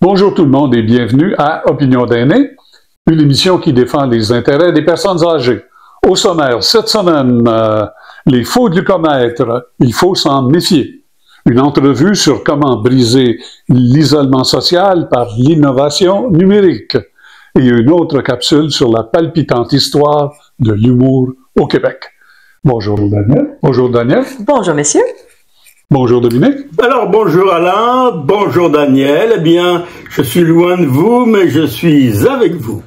Bonjour tout le monde et bienvenue à Opinion d'aînés, une émission qui défend les intérêts des personnes âgées. Au sommaire, cette semaine, les faux glucomètres, il faut s'en méfier. Une entrevue sur comment briser l'isolement social par l'innovation numérique. Et une autre capsule sur la palpitante histoire de l'humour au Québec. Bonjour Daniel. Bonjour Daniel. Bonjour messieurs. Bonjour Dominique. Alors bonjour Alain, bonjour Daniel. Eh bien, je suis loin de vous, mais je suis avec vous.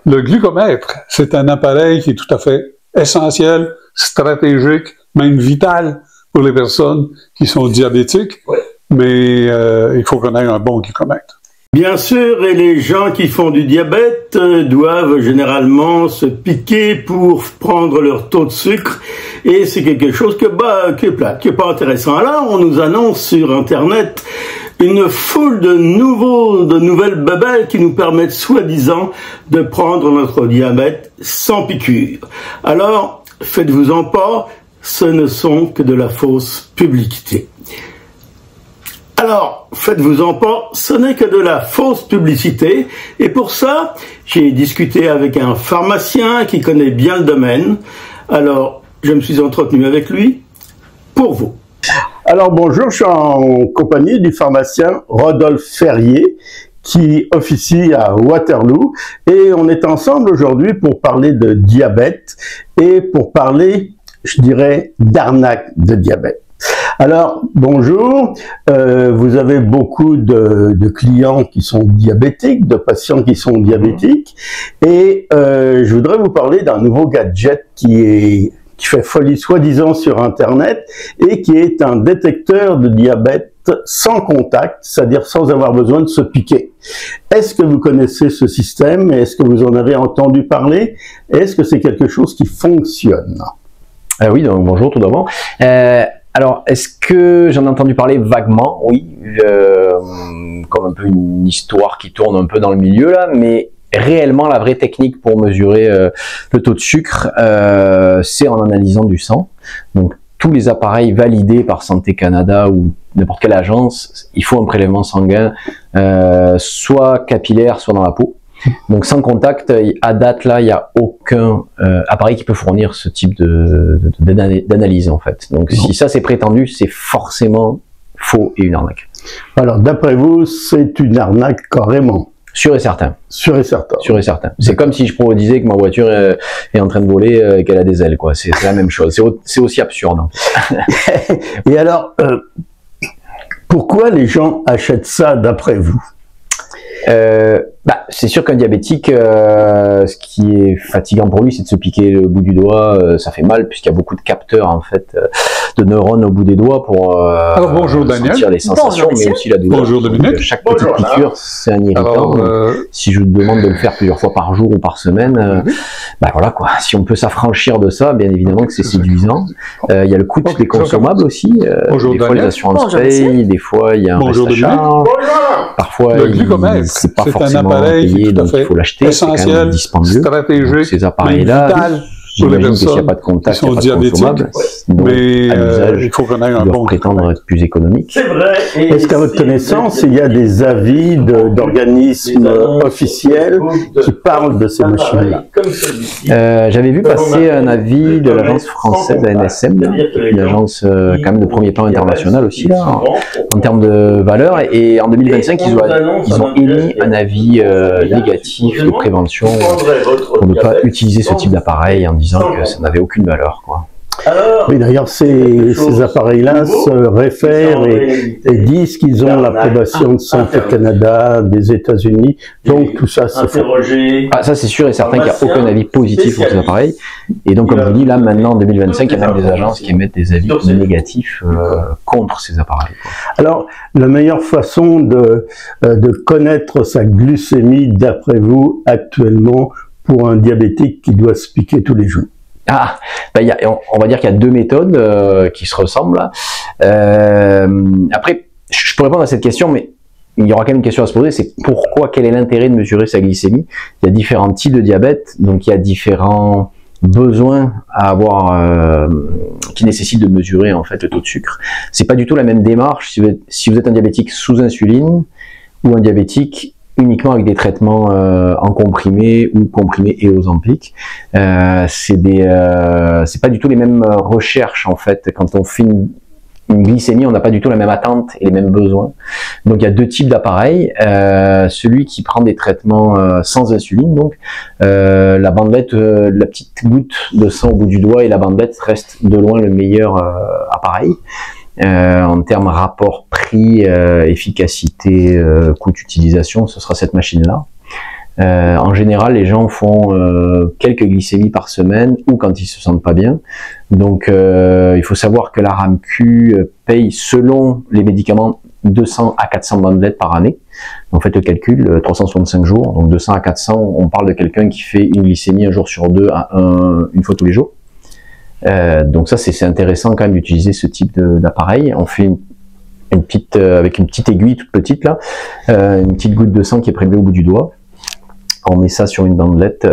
Le glucomètre, c'est un appareil qui est tout à fait essentiel, stratégique, même vital pour les personnes qui sont diabétiques, Ouais. Mais il faut qu'on ait un bon glucomètre. Bien sûr, et les gens qui font du diabète doivent généralement se piquer pour prendre leur taux de sucre, et c'est quelque chose qui est plate, qui est pas intéressant. Alors, on nous annonce sur Internet une foule de nouvelles babelles qui nous permettent soi-disant de prendre notre diabète sans piqûre. Alors, faites-vous-en pas, ce ne sont que de la fausse publicité. Alors, faites-vous-en pas, ce n'est que de la fausse publicité, et pour ça, j'ai discuté avec un pharmacien qui connaît bien le domaine. Alors, je me suis entretenu avec lui pour vous. Alors bonjour, je suis en compagnie du pharmacien Rodolphe Ferrier qui officie à Waterloo, et on est ensemble aujourd'hui pour parler de diabète et pour parler, je dirais, d'arnaque de diabète. Alors, bonjour, vous avez beaucoup de clients qui sont diabétiques, de patients qui sont diabétiques, et je voudrais vous parler d'un nouveau gadget qui fait folie soi-disant sur Internet et qui est un détecteur de diabète sans contact, c'est-à-dire sans avoir besoin de se piquer. Est-ce que vous connaissez ce système? Est-ce que vous en avez entendu parler? Est-ce que c'est quelque chose qui fonctionne? Oui, donc bonjour tout d'abord. Alors, est-ce que j'en ai entendu parler vaguement? Oui, comme un peu une histoire qui tourne un peu dans le milieu là, mais réellement la vraie technique pour mesurer le taux de sucre, c'est en analysant du sang. Donc tous les appareils validés par Santé Canada ou n'importe quelle agence, il faut un prélèvement sanguin, soit capillaire, soit dans la peau. Donc sans contact, à date là, il n'y a aucun appareil qui peut fournir ce type d'analyse en fait. Donc si ça c'est prétendu, c'est forcément faux et une arnaque. Alors d'après vous, c'est une arnaque carrément? Sûr et certain. Sûr et certain. Sûr et certain. C'est comme si je disais que ma voiture est en train de voler et qu'elle a des ailes, quoi. C'est la même chose. C'est aussi absurde. Et alors, pourquoi les gens achètent ça d'après vous? C'est sûr qu'un diabétique, ce qui est fatigant pour lui, c'est de se piquer le bout du doigt. Ça fait mal puisqu'il y a beaucoup de capteurs en fait, de neurones au bout des doigts pour Alors, bonjour, Daniel. sentir les sensations, mais aussi la douleur. Bonjour Dominique. Chaque petite piqûre, c'est un irritant. Si je vous demande de le faire plusieurs fois par jour ou par semaine, voilà quoi. Si on peut s'affranchir de ça, bien évidemment que c'est séduisant. Il y a le coût des consommables aussi. Bonjour, des fois Daniel. les assurances payent, des fois il y a un Bonjour, reste à charge. Le Parfois, glucomètre, c'est pas c'est un forcément appareil qui est payé, tout à donc fait il faut l'acheter. C'est quand même essentiel, dispendieux. stratégique, Donc, ces même appareils-là, vital pour les j'imagine que s'il n'y a personnes pas de contact, qui il n'y sont a pas de diabétiques, consommable. Donc, mais à l'usage, il faut qu'on ait un ils doivent bon prétendre être plus économiques. C'est vrai. Est-ce qu'à votre connaissance, il y a des avis d'organismes officiels qui parlent de ces machines-là? J'avais vu passer un avis de l'agence française ANSM, une agence quand même de premier plan international aussi, là, en termes de valeur, et en 2025, ils ont émis un avis négatif de prévention pour ne pas utiliser ce type d'appareil en disant que ça n'avait aucune valeur, quoi. Oui, d'ailleurs, ces appareils-là se réfèrent et disent qu'ils ont l'approbation de Santé Canada, des États-Unis, donc tout ça, c'est faux. Ça, c'est sûr et certain qu'il n'y a aucun avis positif pour ces appareils. Et donc, comme je vous dis, là, maintenant, en 2025, il y a même des agences qui émettent des avis négatifs contre ces appareils, quoi. Alors, la meilleure façon de connaître sa glycémie, d'après vous, actuellement, pour un diabétique qui doit se piquer tous les jours? On va dire qu'il y a deux méthodes qui se ressemblent. Après, je peux répondre à cette question, mais il y aura quand même une question à se poser, c'est quel est l'intérêt de mesurer sa glycémie? Il y a différents types de diabète, donc il y a différents besoin à avoir, qui nécessite de mesurer en fait le taux de sucre. C'est pas du tout la même démarche si vous êtes un diabétique sous insuline ou un diabétique uniquement avec des traitements en comprimé ou comprimé et Ozempic. C'est pas du tout les mêmes recherches en fait. Quand on fait une glycémie, on n'a pas du tout la même attente et les mêmes besoins. Donc il y a deux types d'appareils. Celui qui prend des traitements sans insuline, donc la bandelette, la petite goutte de sang au bout du doigt et la bandelette reste de loin le meilleur appareil. En termes rapport prix, efficacité, coût d'utilisation, ce sera cette machine-là. En général, les gens font quelques glycémies par semaine ou quand ils se sentent pas bien. Donc, il faut savoir que la RAMQ paye selon les médicaments 200 à 400 bandelettes par année. Donc, faites le calcul, 365 jours, donc 200 à 400, on parle de quelqu'un qui fait une glycémie un jour sur deux, une fois tous les jours. Donc ça, c'est intéressant quand même d'utiliser ce type d'appareil. On fait une petite, avec une petite aiguille toute petite là, une petite goutte de sang qui est prélevée au bout du doigt. On met ça sur une bandelette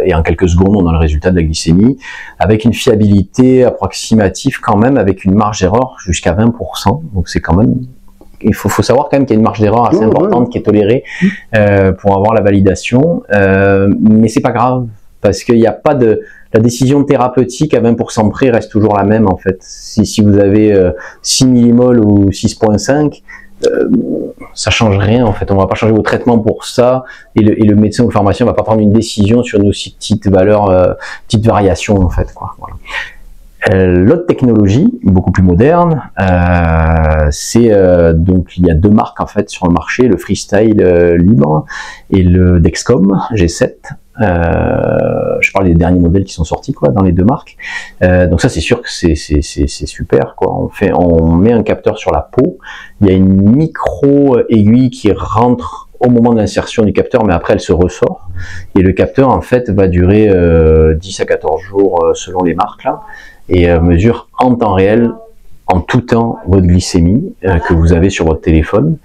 et en quelques secondes, on a le résultat de la glycémie, avec une fiabilité approximative quand même, avec une marge d'erreur jusqu'à 20%. Donc c'est quand même... Il faut savoir quand même qu'il y a une marge d'erreur assez importante qui est tolérée pour avoir la validation, mais c'est pas grave, parce qu'il n'y a pas de... La décision thérapeutique à 20% près reste toujours la même en fait. Si vous avez 6 millimoles ou 6,5, ça change rien en fait. On va pas changer vos traitements pour ça, et le médecin ou le pharmacien va pas prendre une décision sur une aussi petite valeur, petite variation en fait, quoi. Voilà. L'autre technologie, beaucoup plus moderne, c'est donc il y a deux marques en fait sur le marché, le Freestyle libre et le Dexcom G7. Je parle des derniers modèles qui sont sortis quoi dans les deux marques. Donc ça c'est sûr que c'est super quoi. On met un capteur sur la peau, il y a une micro aiguille qui rentre au moment de l'insertion du capteur, mais après elle se ressort, et le capteur en fait va durer 10 à 14 jours selon les marques là, et mesure en temps réel, en tout temps, votre glycémie que vous avez sur votre téléphone.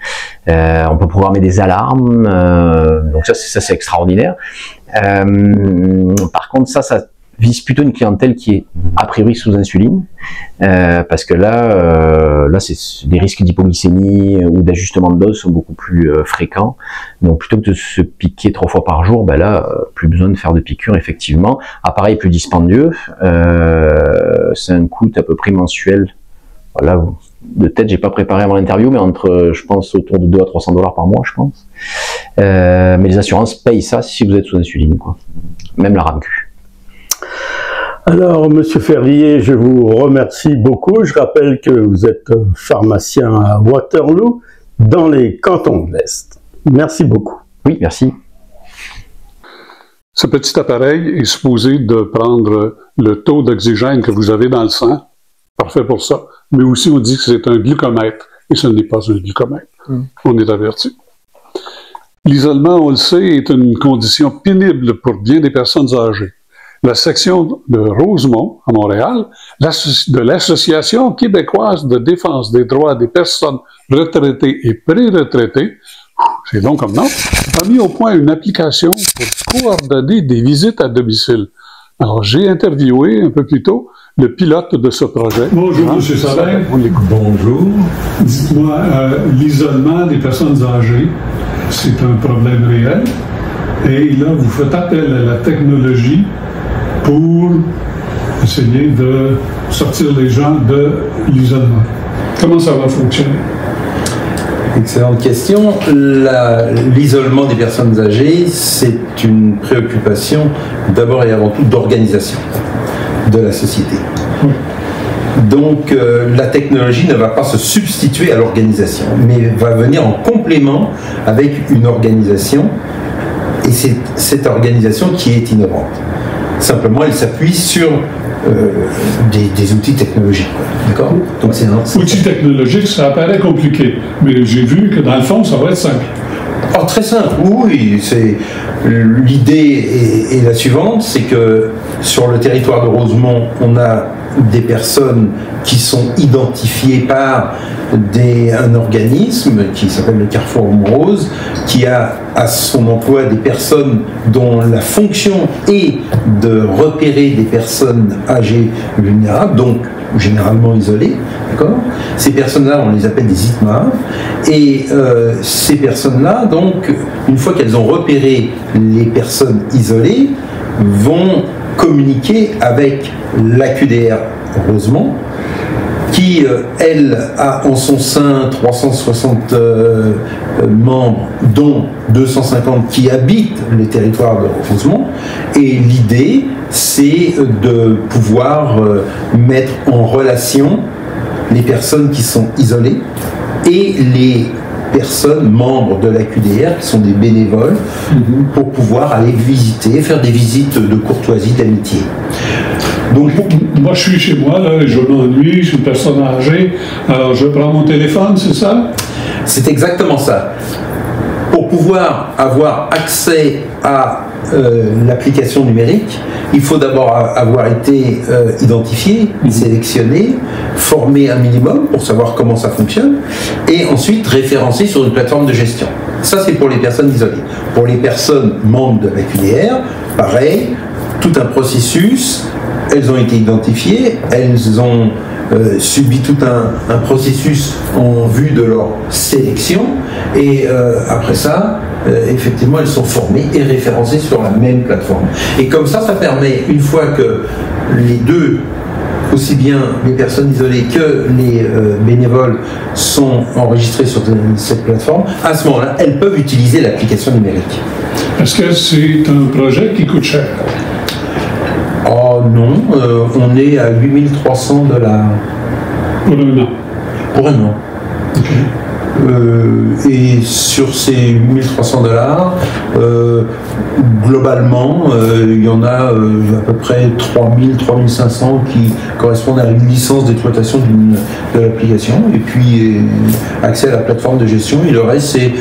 On peut programmer des alarmes, donc ça c'est extraordinaire. Par contre ça vise plutôt une clientèle qui est a priori sous insuline, parce que là les risques d'hypoglycémie ou d'ajustement de dose sont beaucoup plus fréquents. Donc plutôt que de se piquer 3 fois par jour, ben là plus besoin de faire de piqûres effectivement. Appareil plus dispendieux, c'est un coût à peu près mensuel. Voilà, de tête j'ai pas préparé avant l'interview, mais entre je pense autour de 200 à 300 $ par mois je pense. Mais les assurances payent ça si vous êtes sous insuline quoi. Même la RAMQ. Alors, Monsieur Ferrier, je vous remercie beaucoup. Je rappelle que vous êtes pharmacien à Waterloo, dans les cantons de l'Est. Merci beaucoup. Oui, merci. Ce petit appareil est supposé de prendre le taux d'oxygène que vous avez dans le sang. Parfait pour ça. Mais aussi, on dit que c'est un glucomètre, et ce n'est pas un glucomètre. On est averti. L'isolement, on le sait, est une condition pénible pour bien des personnes âgées. La section de Rosemont, à Montréal, de l'Association québécoise de défense des droits des personnes retraitées et pré-retraitées, c'est long comme nom, a mis au point une application pour coordonner des visites à domicile. Alors, j'ai interviewé un peu plus tôt le pilote de ce projet. Bonjour, M. Salin. Bonjour. Dites-moi, l'isolement des personnes âgées, c'est un problème réel. Et là, vous faites appel à la technologie pour essayer de sortir les gens de l'isolement. Comment ça va fonctionner? Excellente question. L'isolement des personnes âgées, c'est une préoccupation d'abord et avant tout d'organisation de la société. Oui. Donc la technologie ne va pas se substituer à l'organisation, mais va venir en complément avec une organisation, et c'est cette organisation qui est innovante. Simplement, elle s'appuie sur des outils technologiques. D'accord? Donc c'est outils technologiques, ça apparaît compliqué, mais j'ai vu que dans le fond, ça va être simple. Oh, très simple, oui. L'idée est la suivante, c'est que sur le territoire de Rosemont, on a des personnes qui sont identifiées par un organisme qui s'appelle le Carrefour Rose, qui a à son emploi des personnes dont la fonction est de repérer des personnes âgées vulnérables, donc généralement isolées, d'accord ? Ces personnes-là, on les appelle des ITMA, et ces personnes-là, donc, une fois qu'elles ont repéré les personnes isolées, vont communiquer avec l'AQDR Rosemont, qui, elle, a en son sein 360 membres, dont 250 qui habitent les territoires de Rosemont. Et l'idée, c'est de pouvoir mettre en relation les personnes qui sont isolées et les personnes membres de la QDR qui sont des bénévoles pour pouvoir aller visiter, faire des visites de courtoisie, d'amitié. Donc, moi, je suis chez moi, là, et je m'ennuie, je suis une personne âgée, alors je prends mon téléphone, c'est ça? C'est exactement ça. Pour pouvoir avoir accès à l'application numérique, il faut d'abord avoir été identifié, sélectionné, formé un minimum pour savoir comment ça fonctionne, et ensuite référencé sur une plateforme de gestion. Ça, c'est pour les personnes isolées. Pour les personnes membres de la QDR, pareil, tout un processus. Elles ont été identifiées, elles ont subi tout un processus en vue de leur sélection, et après ça, effectivement, elles sont formées et référencées sur la même plateforme. Et comme ça, ça permet, une fois que les deux, aussi bien les personnes isolées que les bénévoles, sont enregistrés sur cette plateforme, à ce moment-là, elles peuvent utiliser l'application numérique. Est-ce que c'est un projet qui coûte cher? Oh non, on est à 8 300 $. Pour un an. Pour un an. Okay. Et sur ces 8 300 $, globalement, il y en a à peu près 3 000, 3 500 qui correspondent à une licence d'exploitation de l'application, et puis accès à la plateforme de gestion, et le reste c'est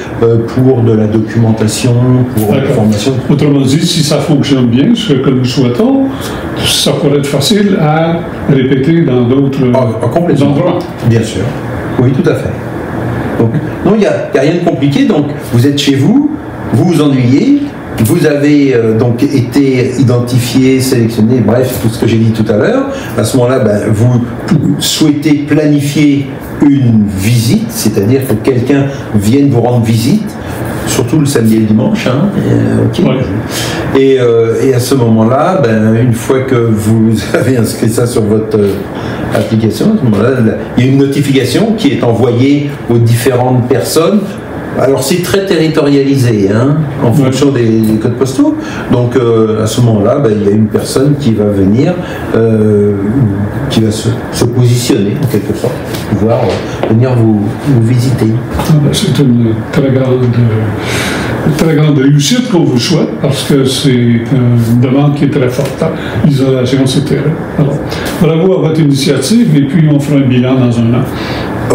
pour de la documentation, pour la formation. Autrement dit, si ça fonctionne bien, ce que nous souhaitons, ça pourrait être facile à répéter dans d'autres endroits. Bien sûr, oui, tout à fait. Donc, non, il n'y a rien de compliqué. Donc, vous êtes chez vous, vous vous ennuyez, vous avez donc été identifié, sélectionné, bref, tout ce que j'ai dit tout à l'heure. À ce moment-là, vous souhaitez planifier une visite, c'est-à-dire que quelqu'un vienne vous rendre visite, surtout le samedi et le dimanche. Okay. Ouais. Et à ce moment-là, une fois que vous avez inscrit ça sur votre application, à ce moment-là, il y a une notification qui est envoyée aux différentes personnes. Alors c'est très territorialisé en fonction des codes postaux. Donc à ce moment-là, il y a une personne qui va venir, qui va se positionner en quelque sorte, pour pouvoir venir vous visiter. C'est une très grande réussite qu'on vous souhaite, parce que c'est une demande qui est très forte. L'isolation, c'est terrible. Alors, bravo à votre initiative, et puis on fera un bilan dans un an.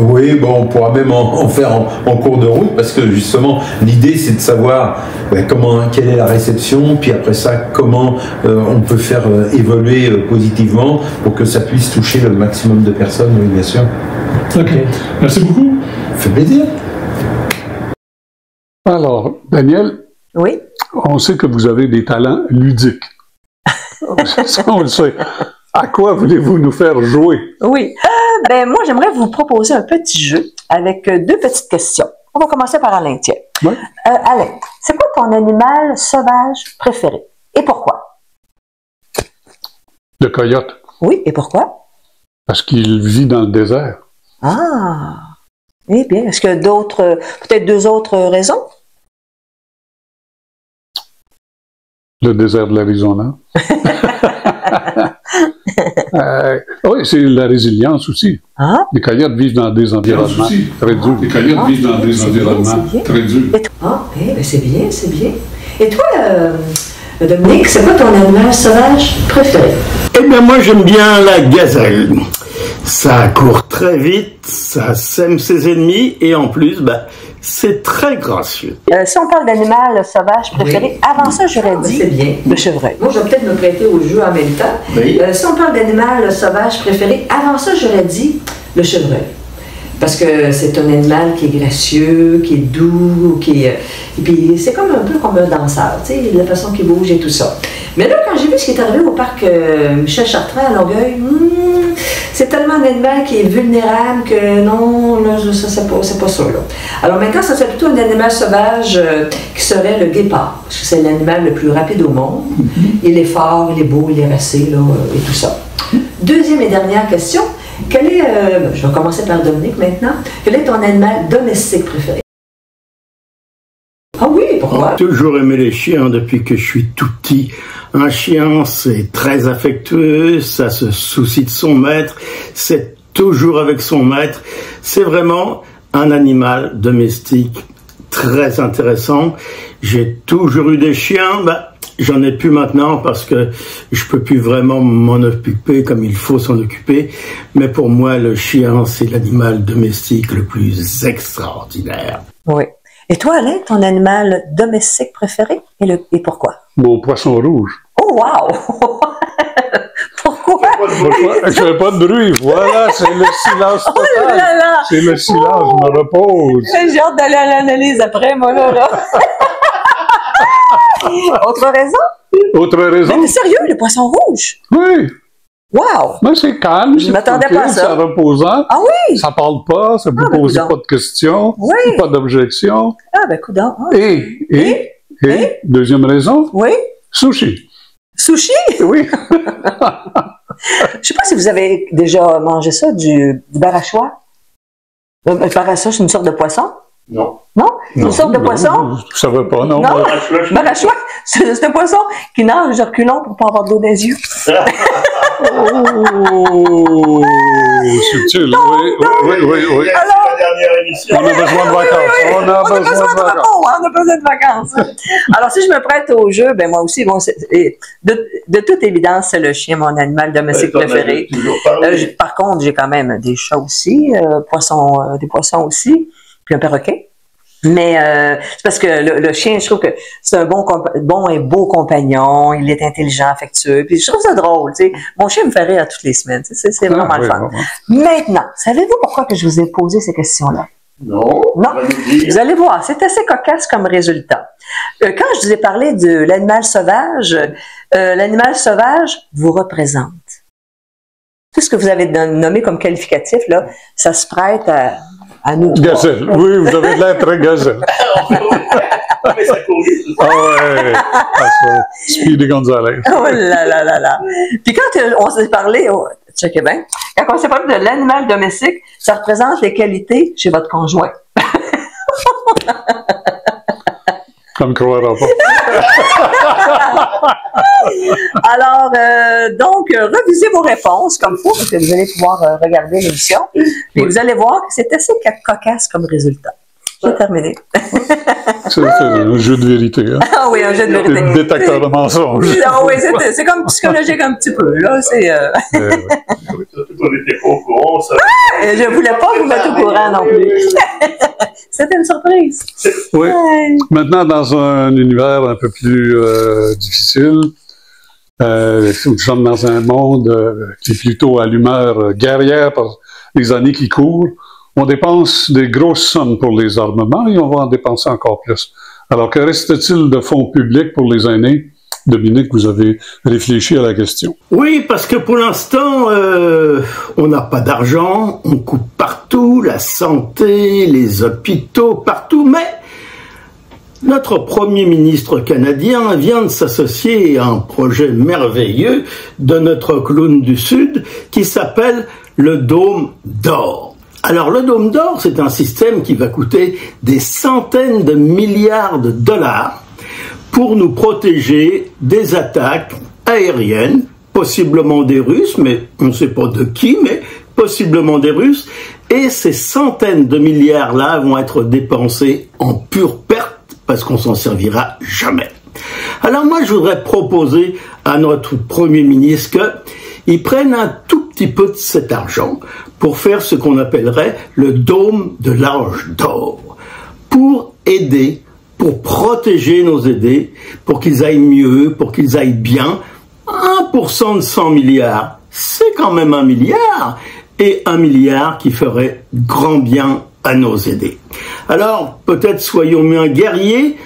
Oui, on pourra même en faire en cours de route, parce que justement, l'idée c'est de savoir quelle est la réception, puis après ça, comment on peut faire évoluer positivement pour que ça puisse toucher le maximum de personnes, oui, bien sûr. Ok, merci beaucoup. Ça fait plaisir. Alors, Daniel, oui. On sait que vous avez des talents ludiques. Ça, on le sait. À quoi voulez-vous nous faire jouer? Oui. Moi, j'aimerais vous proposer un petit jeu avec 2 petites questions. On va commencer par Alain, tiens. Oui. Alain, c'est quoi ton animal sauvage préféré? Et pourquoi? Le coyote. Oui, et pourquoi? Parce qu'il vit dans le désert. Ah! Eh bien, est-ce qu'il y a peut-être 2 autres raisons? Le désert de l'Arizona. Oui, c'est la résilience aussi. Ah. Les coyotes vivent dans des environnements très durs. Les coyotes vivent dans des environnements très durs. C'est bien, c'est bien. Et toi, Dominique, c'est quoi ton animal sauvage préféré? Eh bien, moi, j'aime bien la gazelle. Ça court très vite, ça sème ses ennemis, et en plus, c'est très gracieux. Si on parle d'animal sauvage préféré, avant ça, j'aurais dit c'est bien. le chevreuil. Moi, je vais peut-être me prêter au jeu en même temps. Oui. Si on parle d'animal sauvage préféré, avant ça, j'aurais dit le chevreuil. Parce que c'est un animal qui est gracieux, qui est doux, et puis c'est comme un peu comme un danseur, tu sais, la façon qu'il bouge et tout ça. Mais là, quand j'ai vu ce qui est arrivé au parc Michel Chartrand à Longueuil, c'est tellement un animal qui est vulnérable que non, là, ça, c'est pas ça, là. Alors maintenant, ça serait plutôt un animal sauvage qui serait le guépard, parce que c'est l'animal le plus rapide au monde. Il est fort, il est beau, il est racé, là, et tout ça. Deuxième et dernière question. Quel est, je vais commencer par Dominique maintenant, quel est ton animal domestique préféré? Ah oui, pourquoi? J'ai toujours aimé les chiens depuis que je suis tout petit. Un chien, c'est très affectueux, ça se soucie de son maître, c'est toujours avec son maître. C'est vraiment un animal domestique très intéressant. J'ai toujours eu des chiens, j'en ai plus maintenant parce que je peux plus vraiment m'en occuper comme il faut s'en occuper. Mais pour moi, le chien, c'est l'animal domestique le plus extraordinaire. Oui. Et toi, Alain, ton animal domestique préféré et pourquoi? Mon poisson rouge. Oh, wow! Pourquoi? Je fais pas de bruit. Voilà, c'est le silence total. Oh là là! C'est le silence, je me repose. J'ai hâte d'aller à l'analyse après, moi, là. Autre raison? Autre raison? Mais t'es sérieux, le poisson rouge? Oui. Wow! Mais c'est calme, Je m'attendais pas à ça. c'est reposant. Ah oui? Ça parle pas, ça peut poser coudonc. pas de questions, Oui. pas d'objection. Ah, ben, coudonc. Ah. Et, deuxième raison, Oui? sushi. Sushi? Oui. Je sais pas si vous avez déjà mangé ça, du barachois. Le barachois, c'est une sorte de poisson? Non. Non? C'est une sorte de poisson? Je savais pas, non. Non? Barachois, c'est un poisson qui nage de reculons pour pas avoir de l'eau dans les yeux. Oh, subtil. Oui. Alors, La dernière émission. On a besoin de vacances. On a besoin de vacances. Alors, si je me prête au jeu, ben moi aussi, bon, de toute évidence, c'est le chien, mon animal domestique préféré. Par contre, j'ai quand même des chats aussi, des poissons aussi, puis un perroquet. Mais c'est parce que le chien, je trouve que c'est un bon et beau compagnon, il est intelligent, affectueux, puis je trouve ça drôle, tu sais. Mon chien me fait rire toutes les semaines, c'est vraiment le fun. Maintenant, savez-vous pourquoi que je vous ai posé ces questions-là? Non. Non. Vous allez voir, c'est assez cocasse comme résultat. Quand je vous ai parlé de l'animal sauvage vous représente. Tout ce que vous avez nommé comme qualificatif, là, ça se prête à nous. Gazelle. Oui, vous avez de l'air très gazelle. Mais ça court vite. Ah ouais. Speedy Gonzalez. Oh là là là là. Puis quand on s'est parlé, checkez bien, quand on s'est parlé de l'animal domestique, ça représente les qualités chez votre conjoint. Comme croira pas. Alors, donc, revisez vos réponses comme il faut, parce que vous allez pouvoir regarder l'émission. Puis vous allez voir que c'est assez cocasse comme résultat. J'ai terminé. C'est un jeu de vérité. Hein? Ah oui, un jeu de vérité. Un détecteur de mensonges. Ah oui, c'est comme psychologique un petit peu. Là, c'est. On n'était pas au courant, ça. Je voulais pas vous mettre au courant non plus. C'était une surprise. Oui. Maintenant, dans un univers un peu plus difficile, nous sommes dans un monde qui est plutôt à l'humeur guerrière par les années qui courent. On dépense des grosses sommes pour les armements et on va en dépenser encore plus. Alors, que reste-t-il de fonds publics pour les aînés? Dominique, vous avez réfléchi à la question. Oui, parce que pour l'instant, on n'a pas d'argent, on coupe partout, la santé, les hôpitaux, partout, mais notre Premier ministre canadien vient de s'associer à un projet merveilleux de notre clown du Sud qui s'appelle le Dôme d'Or. Alors, le Dôme d'Or, c'est un système qui va coûter des centaines de milliards de dollars pour nous protéger des attaques aériennes, possiblement des Russes, mais on ne sait pas de qui, mais possiblement des Russes. Et ces centaines de milliards-là vont être dépensés en pure perte parce qu'on s'en servira jamais. Alors moi, je voudrais proposer à notre Premier ministre qu'il prenne un tout petit peu de cet argent pour faire ce qu'on appellerait le dôme de l'âge d'or. pour aider, pour protéger nos aidés, pour qu'ils aillent mieux, pour qu'ils aillent bien. 1% de 100 milliards, c'est quand même 1 milliard, et 1 milliard qui ferait grand bien à nos aidés. Alors, peut-être soyons moins guerriers,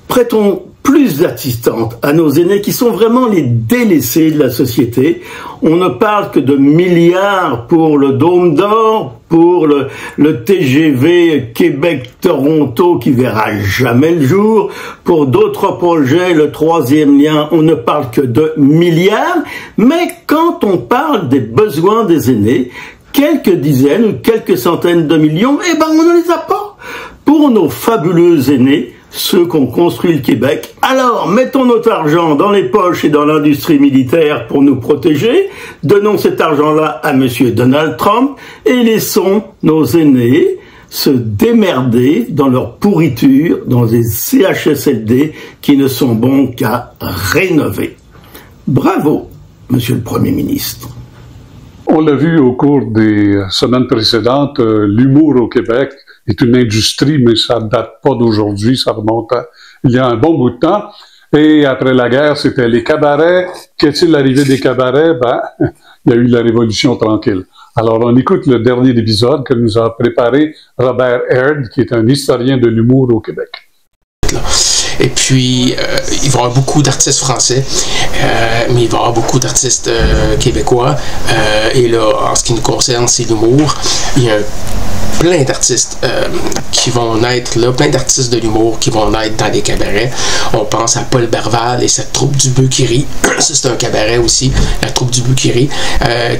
prêtons plus d'assistantes à nos aînés qui sont vraiment les délaissés de la société. On ne parle que de milliards pour le Dôme d'Or, pour le TGV Québec-Toronto qui verra jamais le jour, pour d'autres projets, le 3e lien, on ne parle que de milliards, mais quand on parle des besoins des aînés, quelques dizaines ou quelques centaines de millions, eh ben on ne les a pas. Pour nos fabuleux aînés, ceux qui ont construit le Québec, alors mettons notre argent dans les poches et dans l'industrie militaire pour nous protéger, donnons cet argent-là à M. Donald Trump et laissons nos aînés se démerder dans leur pourriture, dans des CHSLD qui ne sont bons qu'à rénover. Bravo, Monsieur le Premier ministre. On l'a vu au cours des semaines précédentes, l'humour au Québec est une industrie, mais ça ne date pas d'aujourd'hui, ça remonte à il y a un bon bout de temps. Et après la guerre, c'était les cabarets. Qu'est-il arrivé des cabarets? Ben, il y a eu la Révolution tranquille. Alors, on écoute le dernier épisode que nous a préparé Robert Aird, qui est un historien de l'humour au Québec. Et puis, il va y avoir beaucoup d'artistes français, mais il va y avoir beaucoup d'artistes québécois. Et là, en ce qui nous concerne, c'est l'humour. Il y a plein d'artistes qui vont naître là, plein d'artistes de l'humour qui vont naître dans des cabarets. On pense à Paul Berval et sa troupe du Bœuf qui rit. Ça, c'est un cabaret aussi, la troupe du Bœuf qui rit,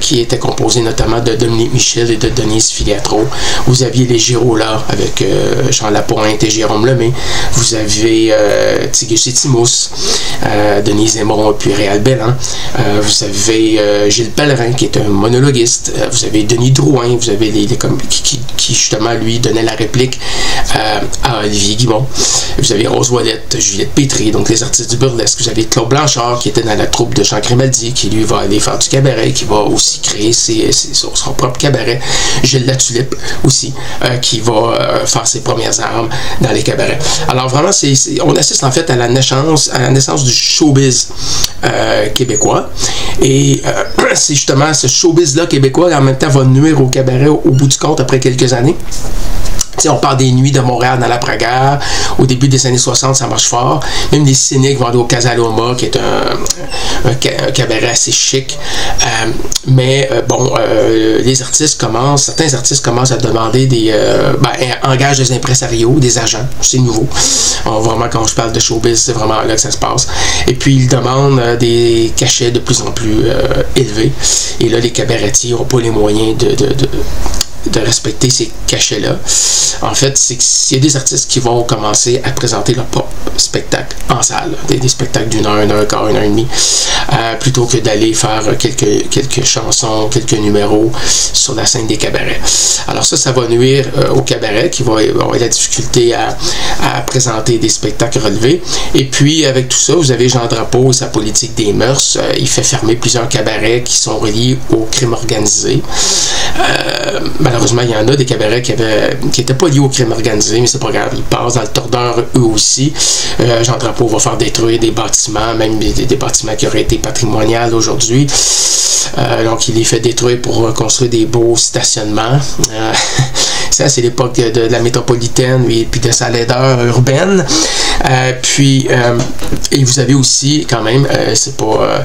qui était composée notamment de Dominique Michel et de Denise Filiatro. Vous aviez les Girola avec Jean Lapointe et Jérôme Lemay. Vous avez Tiggy Timous, Denise Aymon puis Réal Bellan. Vous avez Gilles Pellerin qui est un monologuiste. Vous avez Denis Drouin. Vous avez qui justement lui donnait la réplique à Olivier Guimond. Vous avez Rose Ouellette, Juliette Pétry, donc les artistes du burlesque. Vous avez Claude Blanchard qui était dans la troupe de Jean Grimaldi, qui lui va aller faire du cabaret, qui va aussi créer son propre cabaret. Gilles Latulippe aussi, qui va faire ses premières armes dans les cabarets. Alors vraiment, on assiste en fait à la naissance du showbiz québécois. Et c'est justement ce showbiz-là québécois, en même temps, va nuire au cabaret au bout du compte après quelques années. T'sais, on parle des nuits de Montréal dans l'après-guerre. Au début des années 60, ça marche fort. Même les cyniques vont aller au Casa Loma, qui est un cabaret assez chic. Certains artistes commencent à demander engagent des impresarios, des agents. C'est nouveau. Vraiment, quand je parle de showbiz, c'est vraiment là que ça se passe. Et puis, ils demandent des cachets de plus en plus élevés. Et là, les cabaretiers n'ont pas les moyens de respecter ces cachets-là. En fait, c'est qu'il y a des artistes qui vont commencer à présenter leur propre spectacle en salle, des spectacles d'une heure, 1h15, 1h30, plutôt que d'aller faire quelques chansons, quelques numéros sur la scène des cabarets. Alors ça va nuire au cabaret qui va avoir la difficulté à présenter des spectacles relevés. Et puis, avec tout ça, vous avez Jean Drapeau et sa politique des mœurs. Il fait fermer plusieurs cabarets qui sont reliés au crime organisé. Malheureusement, il y en a des cabarets qui n'étaient pas liés au crime organisé, mais c'est pas grave, ils passent dans le tordeur eux aussi. Jean Drapeau va faire détruire des bâtiments, même des bâtiments qui auraient été patrimoniaux aujourd'hui. Donc, il les fait détruire pour construire des beaux stationnements. Ça, c'est l'époque de la métropolitaine et puis de sa laideur urbaine. Et vous avez aussi, quand même, c'est pas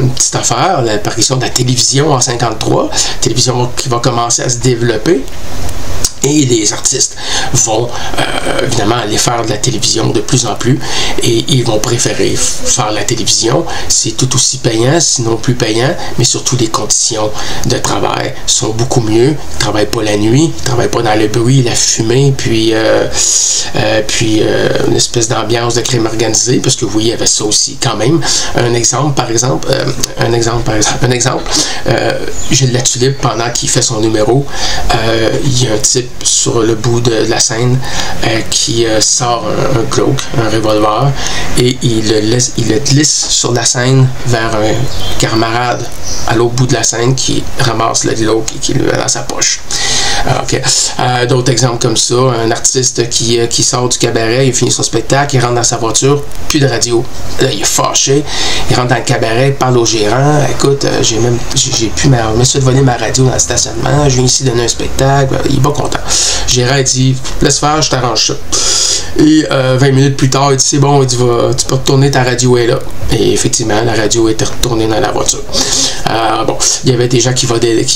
une petite affaire, l'apparition de la télévision en 1953, télévision qui va commencer à se développer. Et les artistes vont évidemment aller faire de la télévision de plus en plus et ils vont préférer faire la télévision. C'est tout aussi payant, sinon plus payant, mais surtout les conditions de travail sont beaucoup mieux. Ils ne travaillent pas la nuit, ils ne travaillent pas dans le bruit, la fumée, puis une espèce d'ambiance de crime organisé, parce que oui, il y avait ça aussi quand même. Un exemple, par exemple, Gilles Latulippe, pendant qu'il fait son numéro, il y a un type sur le bout de la scène qui sort un Glock, un revolver, et il le glisse sur la scène vers un camarade à l'autre bout de la scène qui ramasse le Glock et qui le met dans sa poche. OK. D'autres exemples comme ça, un artiste qui sort du cabaret, il finit son spectacle, il rentre dans sa voiture, plus de radio. Là, il est fâché, il rentre dans le cabaret, il parle au gérant, écoute, j'ai pu me suis volé ma radio dans le stationnement, je viens ici donner un spectacle, il est pas content. Le gérant dit, laisse faire, je t'arrange ça. Et 20 minutes plus tard, il dit, c'est bon, il dit, tu peux retourner, ta radio est là. Et effectivement, la radio était retournée dans la voiture. Bon, il y avait des gens qui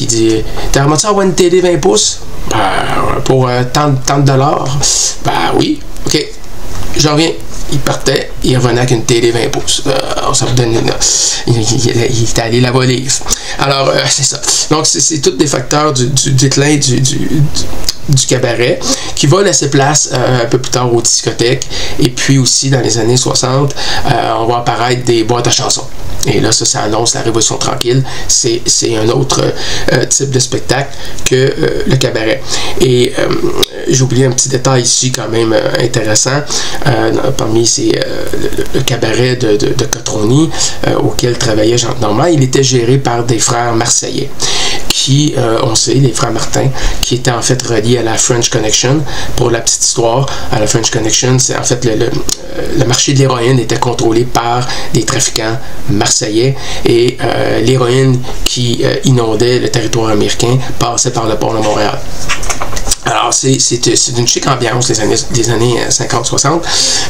disaient, t'as remonté ça à une télé 20 pouces? Pour tant de dollars? Oui, ok, j'en reviens. Il partait, il revenait avec une télé 20 pouces. Ça vous donne il était allé la voler. Alors, c'est ça. Donc, c'est tous des facteurs du déclin du cabaret qui va laisser place un peu plus tard aux discothèques. Et puis aussi, dans les années 60, on va apparaître des boîtes à chansons. Et là, ça annonce la Révolution tranquille. C'est un autre type de spectacle que le cabaret. Et j'ai oublié un petit détail ici quand même intéressant. Parmi le cabaret de Cotroni, auquel travaillait Jean Normand, il était géré par des frères marseillais qui, on sait, les frères Martin, qui étaient en fait reliés à la French Connection. Pour la petite histoire, à la French Connection, c'est en fait le marché de l'héroïne était contrôlé par des trafiquants marseillais et l'héroïne qui inondait le territoire américain passait par le port de Montréal. Alors, c'est une chic ambiance des années 50-60,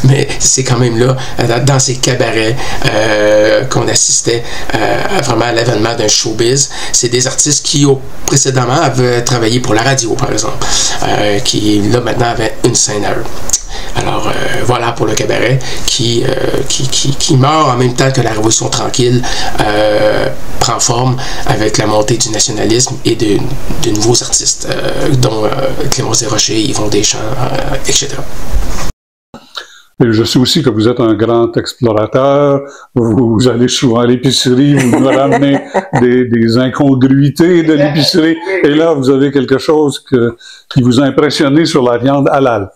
mais c'est quand même là, dans ces cabarets, qu'on assistait vraiment à l'avènement d'un showbiz. C'est des artistes qui, précédemment, avaient travaillé pour la radio, par exemple, qui, là, maintenant, avaient une scène à eux. Alors, voilà pour le cabaret qui meurt en même temps que la Révolution tranquille prend forme avec la montée du nationalisme et de nouveaux artistes, dont Clémence Desrochers, Yvon Deschamps, etc. Et je sais aussi que vous êtes un grand explorateur, vous allez souvent à l'épicerie, vous nous ramenez des incongruités de l'épicerie, et là, vous avez quelque chose qui vous a impressionné sur la viande halal.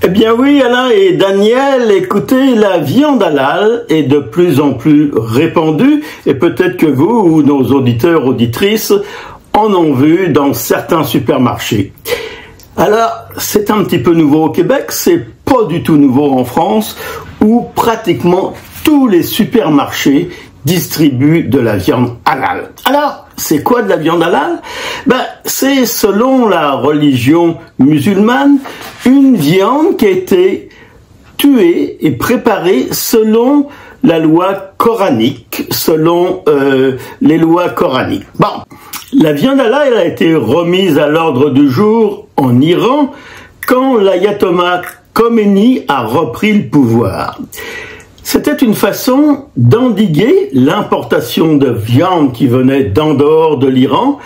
Eh bien oui, Alain et Daniel, écoutez, la viande halal est de plus en plus répandue, et peut-être que vous ou nos auditeurs, auditrices, en ont vu dans certains supermarchés. Alors, c'est un petit peu nouveau au Québec, c'est pas du tout nouveau en France, où pratiquement tous les supermarchés distribuent de la viande halal. Alors, c'est quoi de la viande halal? C'est, selon la religion musulmane, une viande qui a été tuée et préparée selon la loi coranique, selon les lois coraniques. Bon, la viande halal a été remise à l'ordre du jour en Iran quand l'ayatollah Khomeini a repris le pouvoir. C'était une façon d'endiguer l'importation de viande qui venait d'en dehors de l'Iran.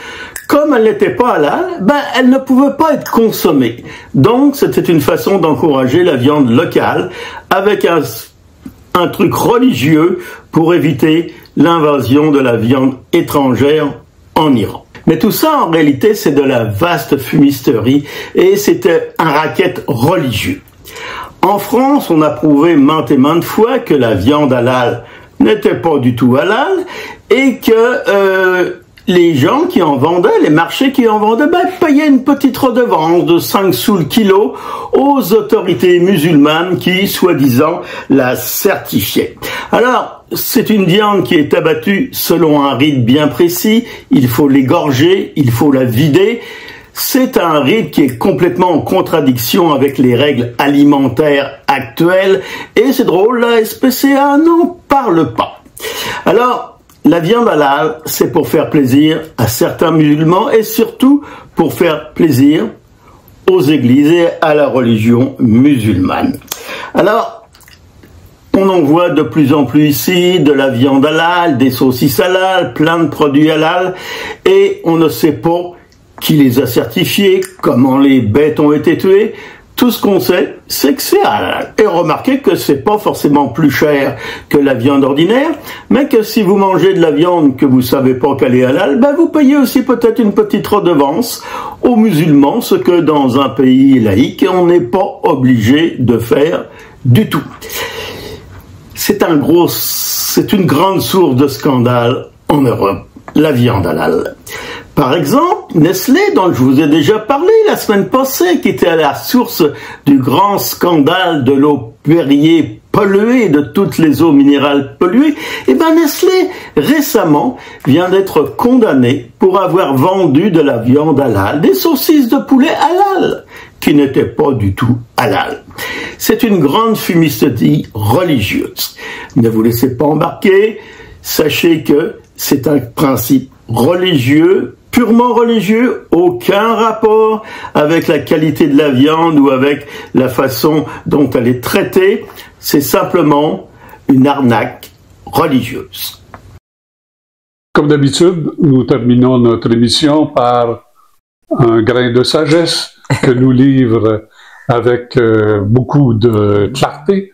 Comme elle n'était pas halal, elle ne pouvait pas être consommée. Donc, c'était une façon d'encourager la viande locale avec un truc religieux pour éviter l'invasion de la viande étrangère en Iran. Mais tout ça, en réalité, c'est de la vaste fumisterie et c'était un racket religieux. En France, on a prouvé maintes et maintes fois que la viande halal n'était pas du tout halal et que les gens qui en vendaient, les marchés qui en vendaient, payaient une petite redevance de 5 sous le kilo aux autorités musulmanes qui, soi-disant, la certifiaient. Alors, c'est une viande qui est abattue selon un rite bien précis. Il faut l'égorger, il faut la vider. C'est un rite qui est complètement en contradiction avec les règles alimentaires actuelles. Et c'est drôle, la SPCA n'en parle pas. Alors, la viande halal, c'est pour faire plaisir à certains musulmans et surtout pour faire plaisir aux églises et à la religion musulmane. Alors, on en voit de plus en plus ici de la viande halal, des saucisses halal, plein de produits halal, et on ne sait pas qui les a certifiés, comment les bêtes ont été tuées. Tout ce qu'on sait, c'est que c'est halal. Et remarquez que c'est pas forcément plus cher que la viande ordinaire, mais que si vous mangez de la viande que vous savez pas qu'elle est halal, vous payez aussi peut-être une petite redevance aux musulmans, ce que dans un pays laïque, on n'est pas obligé de faire du tout. C'est une grande source de scandale en Europe, la viande halal. Par exemple, Nestlé, dont je vous ai déjà parlé la semaine passée, qui était à la source du grand scandale de l'eau Perrier polluée, de toutes les eaux minérales polluées, eh ben Nestlé, récemment, vient d'être condamné pour avoir vendu de la viande halal, des saucisses de poulet halal, qui n'étaient pas du tout halal. C'est une grande fumisterie religieuse. Ne vous laissez pas embarquer, sachez que c'est un principe religieux, purement religieux, aucun rapport avec la qualité de la viande ou avec la façon dont elle est traitée, c'est simplement une arnaque religieuse. Comme d'habitude, nous terminons notre émission par un grain de sagesse que nous livre avec beaucoup de clarté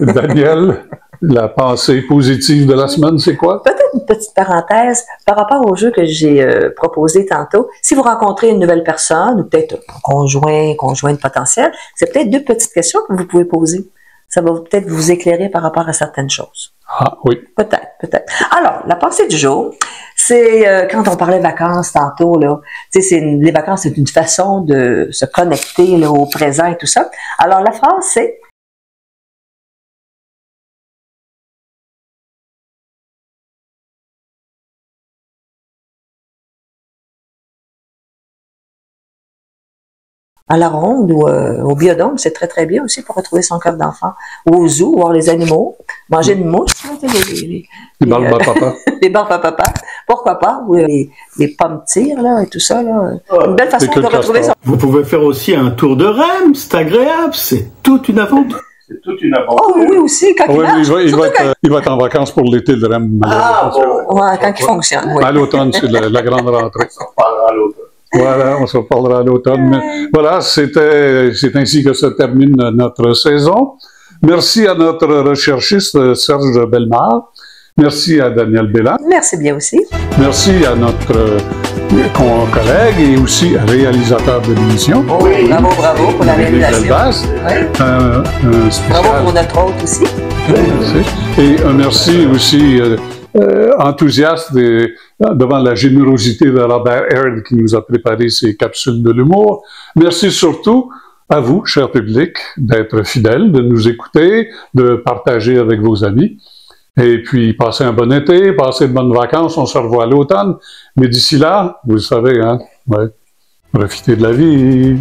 Daniel. La pensée positive de la semaine, c'est quoi? Peut-être une petite parenthèse par rapport au jeu que j'ai proposé tantôt. Si vous rencontrez une nouvelle personne, ou peut-être un conjointe potentielle, c'est peut-être 2 petites questions que vous pouvez poser. Ça va peut-être vous éclairer par rapport à certaines choses. Ah oui. Peut-être. Alors, la pensée du jour, c'est quand on parlait vacances tantôt, là, les vacances, c'est une façon de se connecter là, au présent et tout ça. Alors, la phrase, c'est: à la ronde ou au biodôme, c'est très très bien aussi pour retrouver son cœur d'enfant. Ou au zoo, voir les animaux, manger une mouche, les barbapapa. Les barbapapa, pourquoi pas, ou les pommes tires là et tout ça là. Une belle façon de retrouver son. Vous pouvez faire aussi un tour de REM, c'est agréable, c'est toute une aventure. C'est toute une aventure. Oh oui aussi, quand il marche. Il va être en vacances pour l'été, le REM. Ah bon. Ouais, quand il fonctionne. Oui. À l'automne, c'est la grande rentrée. On parlera à l'automne. Voilà, on se reparlera à l'automne. Mais voilà, c'est ainsi que se termine notre saison. Merci à notre recherchiste Serge Bellemare. Merci à Daniel Bélan. Merci bien aussi. Merci à notre collègue et aussi réalisateur de l'émission. Oh, oui. Bravo pour la réalisation. Oui. Bravo pour notre hôte aussi. Merci. Et un merci aussi enthousiaste devant la générosité de Robert Aird qui nous a préparé ces capsules de l'humour. Merci surtout à vous, cher public, d'être fidèles, de nous écouter, de partager avec vos amis. Et puis, passez un bon été, passez de bonnes vacances, on se revoit à l'automne. Mais d'ici là, vous le savez, hein, ouais, profitez de la vie.